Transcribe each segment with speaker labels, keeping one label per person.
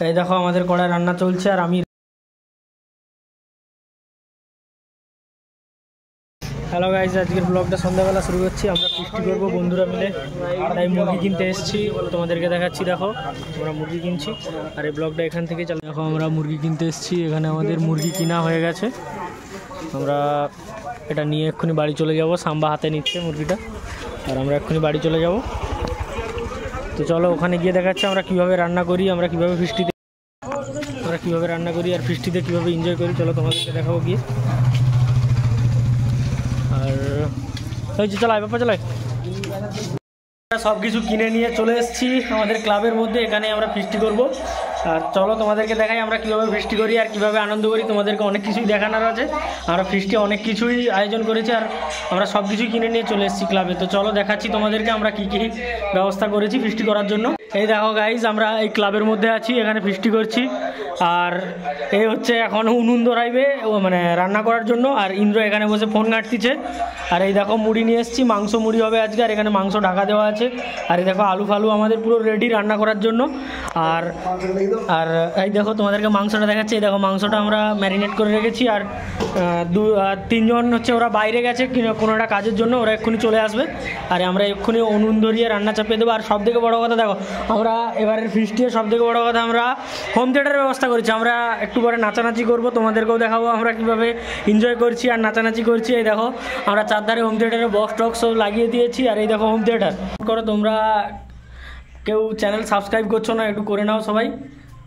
Speaker 1: এই দেখো আমাদের কড়াই রান্না চলছে আর আমি হ্যালো গাইজ, আজকের ব্লগটা সন্ধ্যাবেলা শুরু করছি। আমরা ফিস্টি করবো বন্ধুরা মিলে, তাই মুরগি কিনতে এসেছি, তোমাদেরকে দেখাচ্ছি। দেখো আমরা মুরগি কিনছি আর এই ব্লগটা এখান থেকে চালু। দেখো আমরা মুরগি কিনতে এসেছি, এখানে আমাদের মুরগি কিনা হয়ে গেছে। আমরা এটা নিয়ে এক্ষুনি বাড়ি চলে যাব। সাম্বা হাতে নিচ্ছে মুরগিটা আর আমরা এক্ষুনি বাড়ি চলে যাব। তো চলো ওখানে গিয়ে দেখাচ্ছি আমরা কীভাবে রান্না করি, আমরা কীভাবে ফিস্টিতে রান্না করি আর ফিস্টিতে কীভাবে এনজয় করি। চলো তোমাদেরকে দেখাবো গিয়ে। আর ওই যে চালাই বাপা চালাই, সব কিছু কিনে নিয়ে চলে এসেছি আমাদের ক্লাবের মধ্যে। এখানে আমরা ফিস্টি করব আর চলো তোমাদেরকে দেখাই আমরা কীভাবে ফিস্টি করি আর কীভাবে আনন্দ করি। তোমাদেরকে অনেক কিছুই দেখানোর আছে। আমরা ফিস্টি অনেক কিছুই আয়োজন করেছি আর আমরা সব কিছুই কিনে নিয়ে চলে এসেছি ক্লাবে। তো চলো দেখাচ্ছি তোমাদেরকে আমরা কী কী ব্যবস্থা করেছি ফিস্টি করার জন্য। এই দেখো গাইজ, আমরা এই ক্লাবের মধ্যে আছি, এখানে ফিস্টি করছি। আর এই হচ্ছে এখন উনুন ধরাইবে মানে রান্না করার জন্য, আর ইন্দ্র এখানে বসে ফোন ঘাঁটতিছে। আর এই দেখো মুড়ি নিয়ে এসেছি, মাংস মুড়ি হবে আজকে। আর এখানে মাংস ঢাকা দেওয়া আছে। আর এই দেখো আলু ফালু আমাদের পুরো রেডি রান্না করার জন্য। আর আর এই দেখো তোমাদেরকে মাংসটা দেখাচ্ছি। এই দেখো মাংসটা আমরা ম্যারিনেট করে রেখেছি। আর তিনজন হচ্ছে ওরা বাইরে গেছে কোনো একটা কাজের জন্য, ওরা এক্ষুনি চলে আসবে। আর আমরা এক্ষুনি উনুন ধরিয়ে রান্না চাপিয়ে দেবো। আর সব থেকে বড়ো কথা দেখো, আমরা এবারের ফিস্টিয়ে সব থেকে বড়ো কথা আমরা হোম থিয়েটারের ব্যবস্থা করেছি। আমরা একটু পরে নাচানাচি করবো, তোমাদেরকেও দেখাবো আমরা কীভাবে এনজয় করছি আর নাচানাচি করছি। এই দেখো আমরা চারধারে হোম থিয়েটারে বক্স টক্স সব লাগিয়ে দিয়েছি। আর এই দেখো হোম থিয়েটার করো। তোমরা কেউ চ্যানেল সাবস্ক্রাইব করছো না, একটু করে নাও সবাই।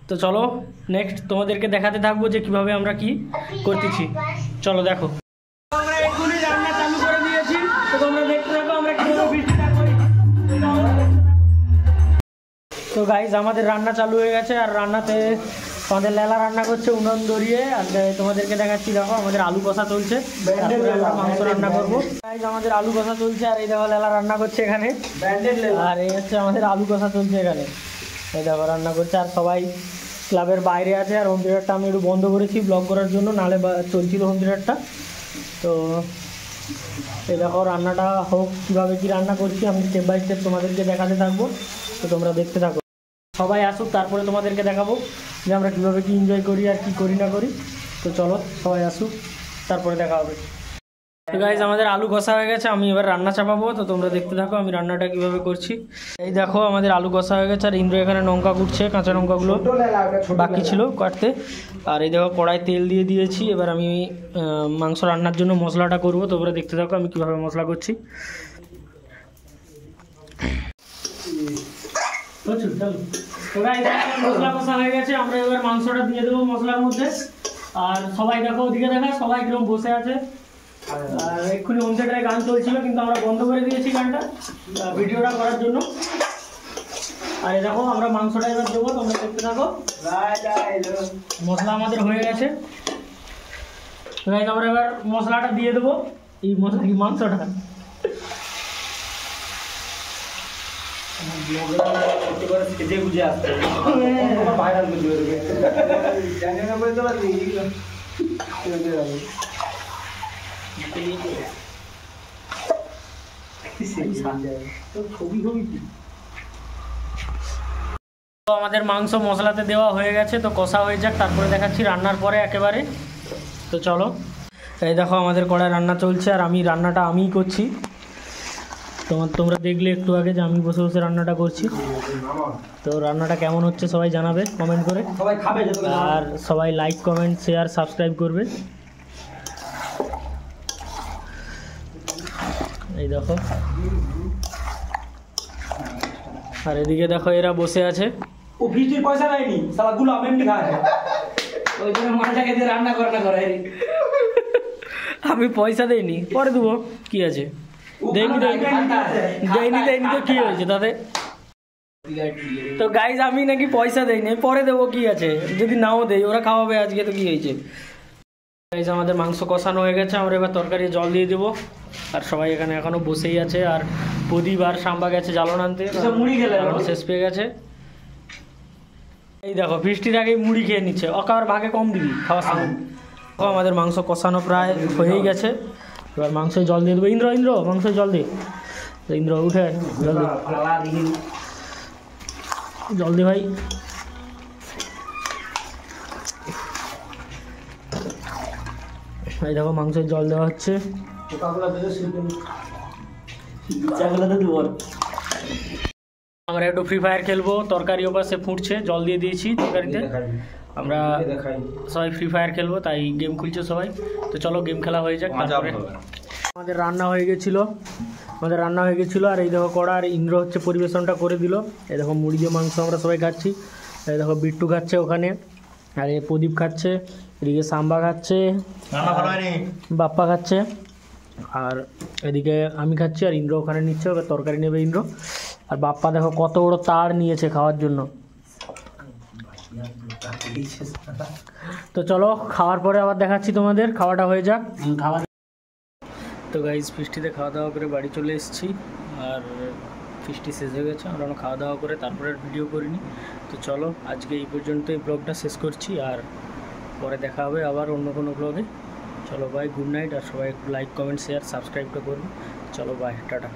Speaker 1: তো চলো নেক্সট তোমাদেরকে দেখাতে থাকবো যে কীভাবে আমরা কি করতেছি। চলো দেখো, আমরা এক্ষুনি রান্না চালু করে দিয়েছি। তো তোমরা দেখতে থাকো আমরা কীভাবে ফিস্টিটা করি। তো গাইজ আমাদের রান্না চালু হয়ে গেছে আর রান্নাতে আমাদের লেলা রান্না করছে উনুন ধরিয়ে। আর তোমাদেরকে দেখাচ্ছি, দেখো আমাদের আলু কষা চলছে, তারপরে আমরা মাংস রান্না করবো। গাইজ আমাদের আলু কষা চলছে আর এই দেখো লেলা রান্না করছে এখানে। আর এই হচ্ছে আমাদের আলু কষা চলছে এখানে, এই দেখো রান্না করছে। আর সবাই ক্লাবের বাইরে আছে। আর হোম থিয়েটারটা আমি একটু বন্ধ করেছি ব্লগ করার জন্য, নাহলে চলছিল হোম থিয়েটারটা। তো এই দেখো রান্নাটা হোক, কীভাবে কী রান্না করছি আমি স্টেপ বাই স্টেপ তোমাদেরকে দেখাতে থাকবো। তো তোমরা দেখতে থাকো, সবাই আসুক তারপরে তোমাদেরকে দেখাবো যে আমরা কীভাবে কী এনজয় করি আর কী করি না করি। তো চলো সবাই আসুক তারপরে দেখা হবে। তো গাইজ আমাদের আলু কষা হয়ে গেছে, আমি এবার রান্না চাপাবো। তো তোমরা দেখতে থাকো আমি রান্নাটা কীভাবে করছি। এই দেখো আমাদের আলু কষা হয়ে গেছে আর ইন্দ্র এখানে লঙ্কা কুটছে, কাঁচা লঙ্কাগুলো বাকি ছিল কাটতে। আর এই দেখো কড়াই তেল দিয়ে দিয়েছি। এবার আমি মাংস রান্নার জন্য মশলাটা করবো। তোমরা দেখতে থাকো আমি কীভাবে মশলা করছি। মশলা কষা হয়ে গেছে, আমরা এবার মাংসটা দিয়ে দেবো মশলার মধ্যে। আর সবাই দেখো ওদিকে দেখা, সবাই কিরকম বসে আছে। আর এক্ষুনি হোম থিয়েটারে গান চলছিল কিন্তু আমরা বন্ধ করে দিয়েছি গানটা ভিডিওটা করার জন্য। আর এই দেখো আমরা মাংসটা এবার দেবো, তোমরা দেখতে থাকো। মশলা আমাদের হয়ে গেছে, আমরা এবার মশলাটা দিয়ে দেবো। এই মাংসটা বুঝে আসতে ভাইরাল আমাদের মাংস মশলাতে দেওয়া হয়ে গেছে। তো কষা হয়ে যাক, তারপরে দেখাচ্ছি রান্নার পরে একেবারে। তো চলো, এই দেখো আমাদের কড়াই রান্না চলছে আর আমি রান্নাটা আমিই করছি। তোমরা দেখলে একটু আগে যে আমি বসে বসে রান্নাটা করছি। তো রান্নাটা কেমন হচ্ছে সবাই জানাবে কমেন্ট করে, আর সবাই লাইক কমেন্ট শেয়ার সাবস্ক্রাইব করবে। এই দেখো, আর এদিকে দেখো এরা বসে আছে।
Speaker 2: ও ফিস্টির পয়সা দেয়নি শালা গুলো এমনি খায়, ওই জন্য মালটাকে দিয়ে রান্না করে না করে।
Speaker 1: আমি পয়সা দেইনি, পরে দেবো কি আছে। দেয়নি তো কি হয়েছে তাতে। তো গাইজ আমি নাকি পয়সা দেয়নি, পরে দেবো কি আছে, যদি নাও দেয় ওরা খাওয়াবে আজকে, তো কি হয়েছে। গাইজ আমাদের মাংস কষানো হয়ে গেছে, আমরা এবার তরকারি জল দিয়ে দেবো। আর সবাই এখানে এখনো বসেই আছে। আর প্রদীপ আর সাম্বা গেছে জ্বালন আনতে, মুড়ি খেলে শেষ পেয়ে গেছে। এই দেখো বৃষ্টির আগেই মুড়ি খেয়ে নিচ্ছে, ওকার ভাগে কম দিবি খাওয়ার সময়। আমাদের মাংস কষানো প্রায় হয়েই গেছে, এবার মাংস জল দিয়ে দেবো। ইন্দ্র মাংস জল দে, ইন্দ্র উঠে জল দে ভাই। এই দেখো মাংসের জল দেওয়া হচ্ছে। আমরা একটু ফ্রি ফায়ার খেলবো, তরকারি ওপাশে ফুটছে, জল দিয়ে দিয়েছি তরকারিতে। আমরা সবাই ফ্রি ফায়ার খেলবো, তাই গেম খুলছে সবাই। তো চলো গেম খেলা হয়ে যাক। তারপরে আমাদের রান্না হয়ে গেছিলো, আর এই দেখো কড়া, আর ইন্দ্র হচ্ছে পরিবেশনটা করে দিল। এই দেখো মুড়ি দিয়ে মাংস আমরা সবাই খাচ্ছি। এই দেখো বিট্টু খাচ্ছে ওখানে, আর এ প্রদীপ খাচ্ছে, এদিকে সাম্বা খাচ্ছে, বাপ্পা খাচ্ছে, আর এদিকে আমি খাচ্ছি, আর ইন্দ্র ওখানে নিচ্ছে, ওকে তরকারি নেবে ইন্দ্র। আর বাপ্পা দেখো কত বড় তার নিয়েছে খাওয়ার জন্য। তো চলো খাওয়ার পরে আবার দেখাচ্ছি তোমাদের, খাওয়াটা হয়ে যাক। তো গাইজ ফিস্টিতে খাওয়া দাওয়া করে বাড়ি চলে এসেছি, আর ফিস্টি শেষ হয়ে গেছে। আমরা খাওয়া দাওয়া করে তারপরে ভিডিও করিনি। তো চলো আজকে এই পর্যন্ত এই ব্লগটা শেষ করছি, আর পরে দেখা হবে আবার অন্য কোনো ব্লগে। চলো বাই, গুড নাইট। আর সবাই একটু লাইক, কমেন্ট, শেয়ার, সাবস্ক্রাইবটা করবে। চলো বাই, টাটা।